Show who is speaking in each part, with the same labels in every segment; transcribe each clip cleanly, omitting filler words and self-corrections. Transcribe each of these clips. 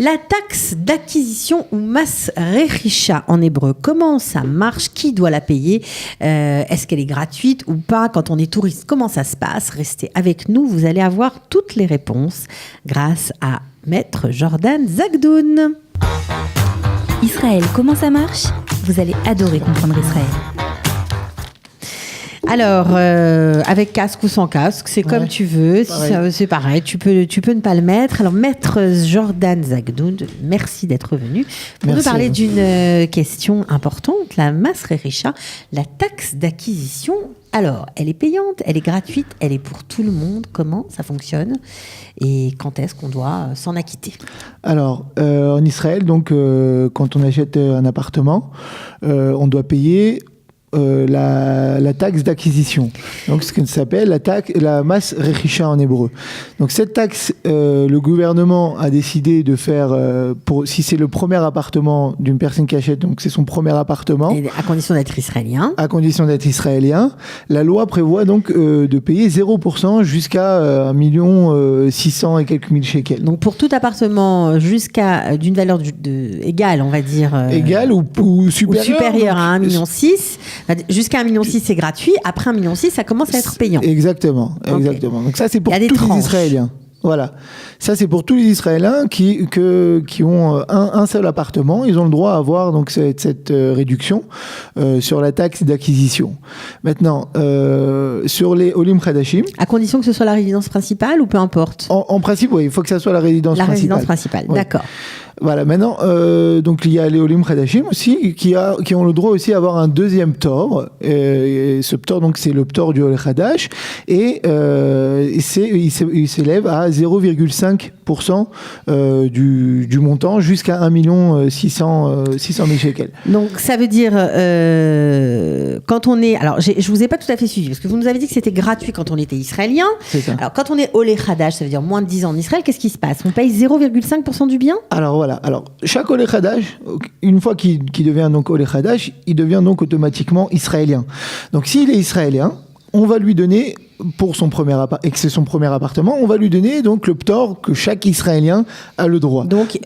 Speaker 1: La taxe d'acquisition ou mas rechisha en hébreu, comment ça marche? Qui doit la payer? Est-ce qu'elle est gratuite ou pas? Quand on est touriste, comment ça se passe? Restez avec nous, vous allez avoir toutes les réponses grâce à Maître Jordan Zagdoun.
Speaker 2: Israël, comment ça marche? Vous allez adorer comprendre Israël.
Speaker 1: Alors, avec casque ou sans casque, c'est comme tu veux. C'est pareil, tu peux ne pas le mettre. Alors, Maître Jordan Zagdoun, merci d'être venu pour nous parler d'une question importante, la mas rechisha, la taxe d'acquisition. Alors, elle est payante, elle est gratuite, elle est pour tout le monde. Comment ça fonctionne et quand est-ce qu'on doit s'en acquitter?
Speaker 3: Alors, en Israël, donc, quand on achète un appartement, on doit payer la taxe d'acquisition, donc ce qui s'appelle la mas rechisha en hébreu. Donc cette taxe, le gouvernement a décidé de faire si c'est le premier appartement d'une personne qui achète, donc c'est son premier appartement,
Speaker 1: et à condition d'être israélien.
Speaker 3: À condition d'être israélien, la loi prévoit donc de payer 0% jusqu'à 1 600 000 et quelques mille shekels.
Speaker 1: Donc pour tout appartement jusqu'à d'une valeur égale, on va dire
Speaker 3: égale ou
Speaker 1: supérieure à 1,6 million. Jusqu'à 1,6 million, c'est gratuit. Après 1,6 million, ça commence à être payant.
Speaker 3: Exactement. Donc ça, c'est pour tous les Israéliens. Voilà. Ça, c'est pour tous les Israéliens qui ont un seul appartement. Ils ont le droit à avoir donc cette réduction sur la taxe d'acquisition. Maintenant, sur les Olim Khadashim.
Speaker 1: À condition que ce soit la résidence principale ou peu importe? En
Speaker 3: principe, oui. Il faut que ça soit la résidence principale.
Speaker 1: La résidence principale, oui. D'accord.
Speaker 3: Voilà, maintenant, donc il y a les Olim Khadashim aussi, qui ont le droit aussi d'avoir un deuxième ptor. Et ce ptor, donc, c'est le ptor du Olé Khadash. Et il s'élève à 0,5% du montant jusqu'à 1 600 000 shekels.
Speaker 1: Donc, ça veut dire, quand on est... Alors, je ne vous ai pas tout à fait suivi, parce que vous nous avez dit que c'était gratuit quand on était israélien.
Speaker 3: C'est ça.
Speaker 1: Alors, quand on est Olé Khadash, ça veut dire moins de 10 ans en Israël, qu'est-ce qui se passe? On paye 0,5% du bien?
Speaker 3: Alors, voilà. Alors, chaque Olé Khadash, une fois qu'il devient donc Olé Khadash, il devient donc automatiquement israélien. Donc, s'il est israélien, on va lui donner, pour son premier et que c'est son premier appartement, on va lui donner donc le ptor que chaque Israélien a le droit.
Speaker 1: Donc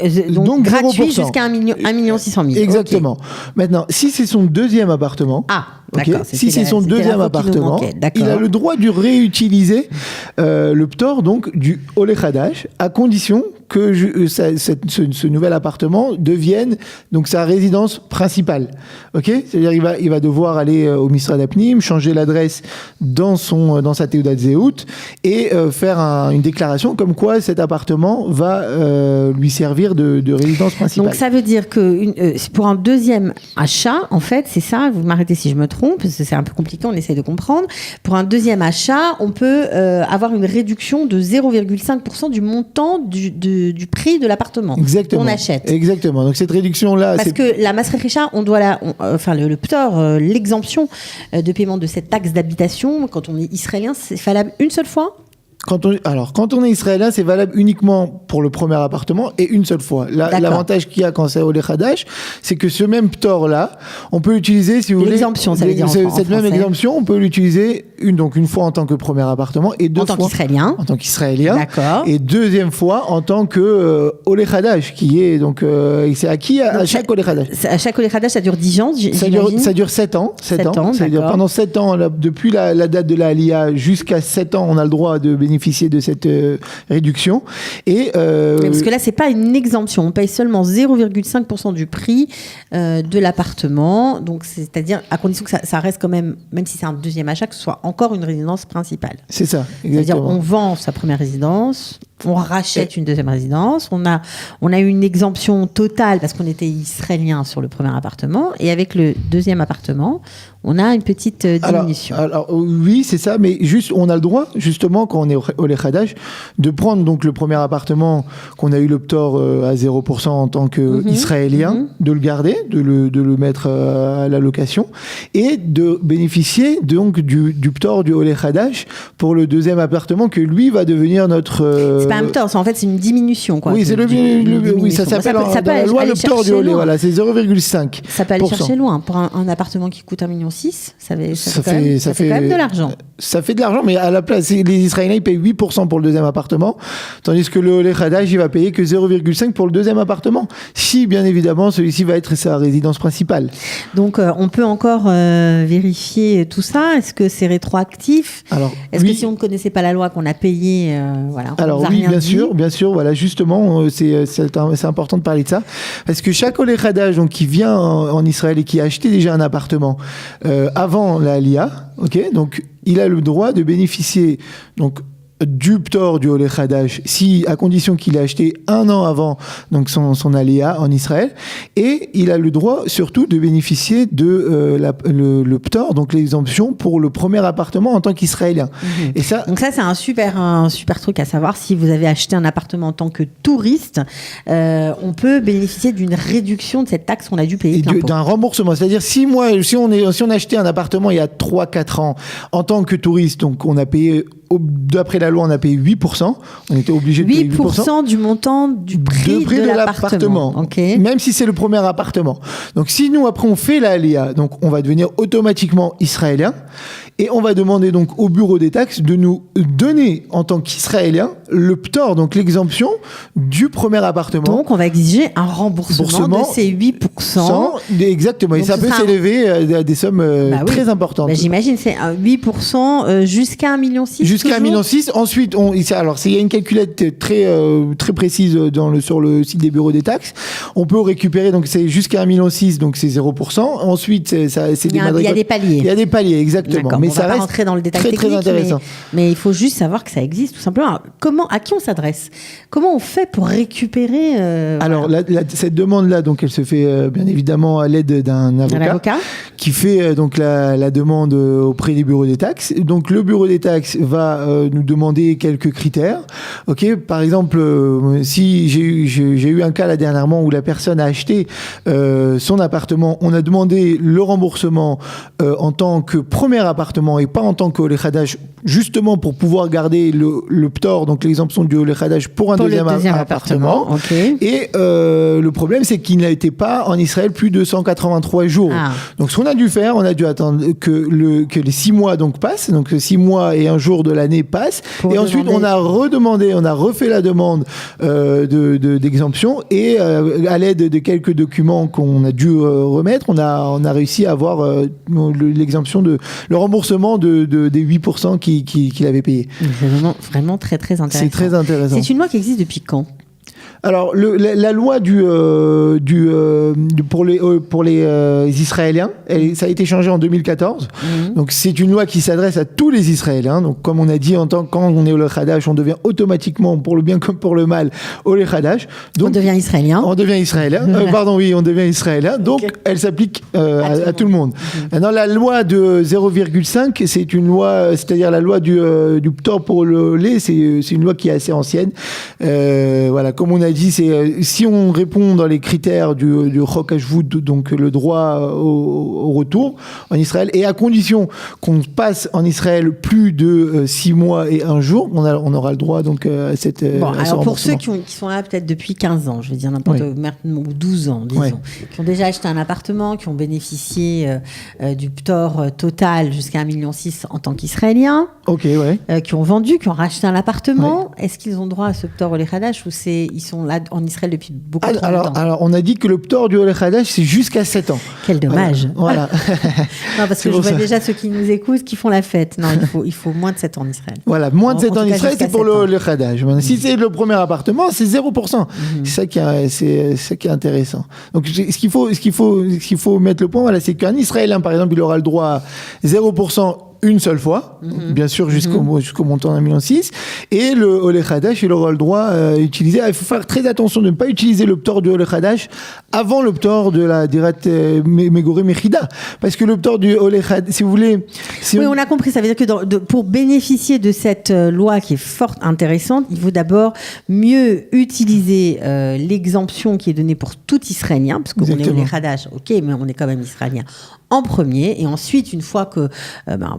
Speaker 1: gratuit jusqu'à 1 600 000.
Speaker 3: Exactement. Okay. Maintenant, si c'est son deuxième appartement, si c'est son deuxième appartement, il a le droit de réutiliser le ptor donc du Olé Khadash, à condition que ce nouvel appartement devienne donc sa résidence principale. Ok, c'est-à-dire il va devoir aller au Misrad Apnim, changer l'adresse dans sa Teudat Zehut et faire une déclaration comme quoi cet appartement va lui servir de résidence principale.
Speaker 1: Donc ça veut dire que pour un deuxième achat, en fait, c'est ça. Vous m'arrêtez si je me trompe, parce que c'est un peu compliqué, on essaie de comprendre. Pour un deuxième achat, on peut avoir une réduction de 0,5% du montant du prix de l'appartement qu'on achète.
Speaker 3: Exactement. Donc cette réduction-là...
Speaker 1: Parce que la mas rechisha, on doit le ptor, l'exemption de paiement de cette taxe d'habitation, quand on est israélien, c'est valable une seule fois?
Speaker 3: Quand on est israélien, c'est valable uniquement pour le premier appartement et une seule fois. L'avantage qu'il y a quand c'est Olé Khadash, c'est que ce même ptor-là, on peut l'utiliser, si vous voulez...
Speaker 1: L'exemption, ça veut dire
Speaker 3: cette même exemption, on peut l'utiliser une fois en tant que premier appartement et deux fois... En tant qu'israélien.
Speaker 1: D'accord.
Speaker 3: Et deuxième fois en tant que Olé Khadash, qui est donc... c'est acquis à chaque Olé Khadash.
Speaker 1: À chaque Olé Khadash, ça dure 10 ans,
Speaker 3: ça dure 7 ans. 7 ans. C'est-à-dire pendant 7 ans, depuis la date de la Aliyah jusqu'à 7 ans, on a le droit de bénéficier de cette réduction.
Speaker 1: Parce que là, c'est pas une exemption. On paye seulement 0,5% du prix de l'appartement. Donc, c'est-à-dire à condition que ça reste quand même si c'est un deuxième achat, que ce soit encore une résidence principale.
Speaker 3: C'est ça, exactement.
Speaker 1: C'est-à-dire on vend sa première résidence, on rachète une deuxième résidence, on a une exemption totale parce qu'on était israélien sur le premier appartement, et avec le deuxième appartement, on a une petite diminution.
Speaker 3: Alors oui, c'est ça, mais juste on a le droit, justement, quand on est au Olé Khadash, de prendre donc le premier appartement qu'on a eu le ptor à 0% en tant qu'Israélien, de le garder, de le mettre à la location, et de bénéficier donc du ptor du Olé Khadash pour le deuxième appartement que lui va devenir notre...
Speaker 1: pas un ptor, en fait c'est une diminution, quoi.
Speaker 3: Oui, oui, ça s'appelle dans la loi le ptor du olé, voilà, c'est 0,5.
Speaker 1: Ça peut aller chercher loin. Pour un appartement qui coûte 1,6 million, ça fait quand même de l'argent.
Speaker 3: Ça fait de l'argent, mais à la place, les Israéliens ils payent 8% pour le deuxième appartement, tandis que le olé khadash il va payer que 0,5 pour le deuxième appartement. Si, bien évidemment, celui-ci va être sa résidence principale.
Speaker 1: Donc, on peut encore vérifier tout ça. Est-ce que c'est rétroactif ? Est-ce que si on ne connaissait pas la loi qu'on a payé, voilà.
Speaker 3: Alors oui, bien sûr. Voilà, justement, c'est important de parler de ça, parce que chaque olé khadash, donc qui vient en Israël et qui a acheté déjà un appartement avant la Aliyah, ok, donc il a le droit de bénéficier donc du ptor du olé khadash, à condition qu'il ait acheté 1 an avant donc son aléa en Israël, et il a le droit surtout de bénéficier de le ptor, donc l'exemption pour le premier appartement en tant qu'Israélien. Et ça,
Speaker 1: donc ça c'est un super truc à savoir. Si vous avez acheté un appartement en tant que touriste, on peut bénéficier d'une réduction de cette taxe qu'on a dû payer.
Speaker 3: D'un remboursement, c'est-à-dire si on a acheté un appartement il y a 3-4 ans en tant que touriste, donc on a payé, d'après la loi, on a payé 8%. On était obligé de payer 8%
Speaker 1: du montant du prix de l'appartement.
Speaker 3: Okay. Même si c'est le premier appartement. Donc, si nous, après, on fait la Aliyah, donc on va devenir automatiquement israélien. Et on va demander donc au bureau des taxes de nous donner, en tant qu'Israélien, le ptor, donc l'exemption du premier appartement.
Speaker 1: Donc, on va exiger un remboursement de ces 8%.
Speaker 3: Exactement. Donc, et ça peut s'élever à des sommes très importantes.
Speaker 1: J'imagine, c'est 8% jusqu'à 1,6 million.
Speaker 3: Jusqu'à 1,6 million. Ensuite, alors, il y a une calculette très précise sur le site des bureaux des taxes. On peut récupérer, donc c'est jusqu'à 1,6 million, donc c'est 0%. Ensuite, c'est
Speaker 1: il y a des paliers.
Speaker 3: Il y a des paliers, exactement.
Speaker 1: Mais on va pas rentrer dans le détail technique, très intéressant. Mais il faut juste savoir que ça existe, tout simplement. Alors, à qui on s'adresse ? Comment on fait pour récupérer
Speaker 3: Alors, cette demande-là, donc, elle se fait bien évidemment à l'aide d'un avocat qui fait donc la demande auprès des bureaux des taxes. Donc, le bureau des taxes va nous demander quelques critères. Ok, par exemple, si j'ai eu un cas dernièrement où la personne a acheté son appartement, on a demandé le remboursement en tant que premier appartement et pas en tant qu'olé khadash, justement pour pouvoir garder le ptor, donc l'exemption du olé khadash pour un deuxième appartement.
Speaker 1: Okay.
Speaker 3: Et le problème, c'est qu'il n'a été pas en Israël plus de 183 jours. Donc ce qu'on a dû faire, on a dû attendre que les 6 mois donc passent, donc 6 mois et 1 jour de l'année passent, et ensuite on a refait la demande d'exemption, et à l'aide de quelques documents qu'on a dû remettre, on a réussi à avoir l'exemption le remboursement des 8% qu'il avait payé.
Speaker 1: C'est vraiment très très intéressant.
Speaker 3: C'est très intéressant.
Speaker 1: C'est une loi qui existe depuis quand ?
Speaker 3: Alors, la loi pour les Israéliens, ça a été changé en 2014. Donc, c'est une loi qui s'adresse à tous les Israéliens. Donc, comme on a dit, quand on est olé khadash, on devient automatiquement, pour le bien comme pour le mal, olé khadash. Donc,
Speaker 1: on devient israélien.
Speaker 3: On devient israélien. On devient israélien. Donc, elle s'applique à tout le monde. Maintenant, la loi de 0,5, c'est une loi, c'est-à-dire la loi du ptor pour le lait, c'est une loi qui est assez ancienne. Voilà, comme on a dit, si on répond dans les critères du Chok Hashvut, donc le droit au retour en Israël, et à condition qu'on passe en Israël plus de 6 mois et 1 jour, on aura le droit donc à cette.
Speaker 1: Alors pour ceux qui sont là peut-être depuis 15 ans, je vais dire ou 12 ans, disons, qui ont déjà acheté un appartement, qui ont bénéficié du ptor total jusqu'à 1,6 million en tant qu'Israéliens, qui ont vendu, qui ont racheté un appartement, est-ce qu'ils ont droit à ce ptor olé khadash, ou ils sont là en Israël depuis beaucoup trop longtemps?
Speaker 3: Alors, on a dit que le ptor du olé khadash, c'est jusqu'à 7 ans.
Speaker 1: Quel dommage.
Speaker 3: Voilà.
Speaker 1: Non, parce que je vois déjà ceux qui nous écoutent qui font la fête. Non, il faut moins de 7 ans en Israël.
Speaker 3: Voilà, moins de 7 ans en Israël, c'est pour le olé khadash. Si c'est le premier appartement, c'est 0%. C'est ça qui est intéressant. Donc, ce qu'il faut mettre le point, voilà, c'est qu'un Israélien, par exemple, il aura le droit à 0% une seule fois, bien sûr jusqu'au montant d'1,6 million, et le olé khadash, il aura le droit d'utiliser. Il faut faire très attention de ne pas utiliser le ptor du olé khadash avant le ptor de la direct Megoré Mechida, parce que le ptor du olé khadash, si vous voulez...
Speaker 1: on a compris, ça veut dire que pour bénéficier de cette loi qui est fort intéressante, il faut d'abord mieux utiliser l'exemption qui est donnée pour tout Israélien, parce qu'on est olé khadash, mais on est quand même Israélien en premier, et ensuite, une fois que,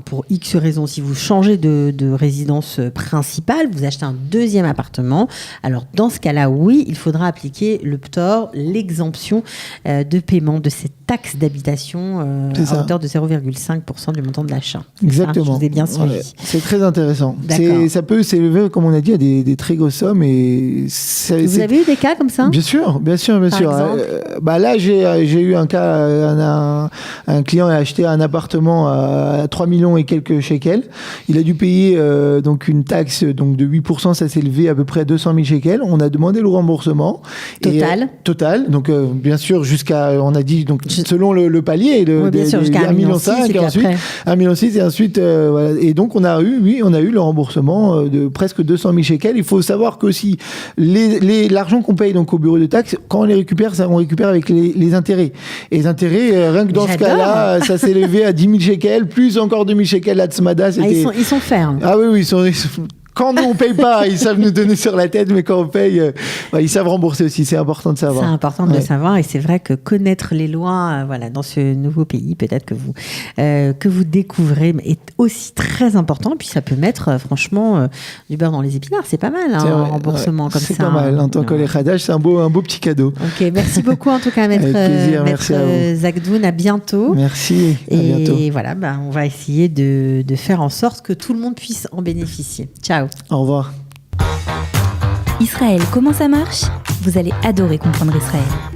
Speaker 1: pour X raisons, si vous changez de résidence principale, vous achetez un deuxième appartement. Alors, dans ce cas-là, oui, il faudra appliquer le PTOR, l'exemption de paiement de cette taxe d'habitation à hauteur de 0,5% du montant de l'achat.
Speaker 3: Exactement.
Speaker 1: Ça, je vous ai bien suivi.
Speaker 3: Ouais, c'est très intéressant. Ça peut s'élever, comme on a dit, à des très grosses sommes. Et
Speaker 1: vous avez eu des cas comme ça ?
Speaker 3: Bien sûr. Là, j'ai eu un cas, un client a acheté un appartement à 3 millions et quelques shekels. Il a dû payer donc une taxe donc de 8%, ça s'est élevé à peu près à 200 000 shekels. On a demandé le remboursement. Total. Donc, bien sûr, on a dit, donc, selon le palier,
Speaker 1: jusqu'à
Speaker 3: 1,5 million, et ensuite 1,6 million, et ensuite, voilà. Et donc, on a eu le remboursement de presque 200 000 shekels. Il faut savoir qu'aussi, l'argent qu'on paye donc au bureau de taxes, quand on les récupère, on récupère avec les intérêts. Et les intérêts, rien que dans ce cas-là, ça s'est élevé à 10 000 shekels, plus encore 2 000 shekels à Tzmada.
Speaker 1: Ils sont fermes.
Speaker 3: Ah oui, ils sont quand nous, on paye pas, ils savent nous donner sur la tête, mais quand on paye, ils savent rembourser aussi. C'est important de savoir.
Speaker 1: C'est important de le savoir, et c'est vrai que connaître les lois, dans ce nouveau pays, peut-être que vous découvrez, est aussi très important. Puis ça peut mettre, franchement, du beurre dans les épinards. C'est pas mal, un remboursement comme ça.
Speaker 3: C'est pas mal. En tant qu'Oleh Hadash, c'est un beau petit cadeau.
Speaker 1: Ok, merci beaucoup en tout cas, maître Zagdoun. À bientôt.
Speaker 3: Merci. À bientôt.
Speaker 1: Et voilà, on va essayer de faire en sorte que tout le monde puisse en bénéficier. Ciao.
Speaker 3: Au revoir.
Speaker 2: Israël, comment ça marche ? Vous allez adorer comprendre Israël.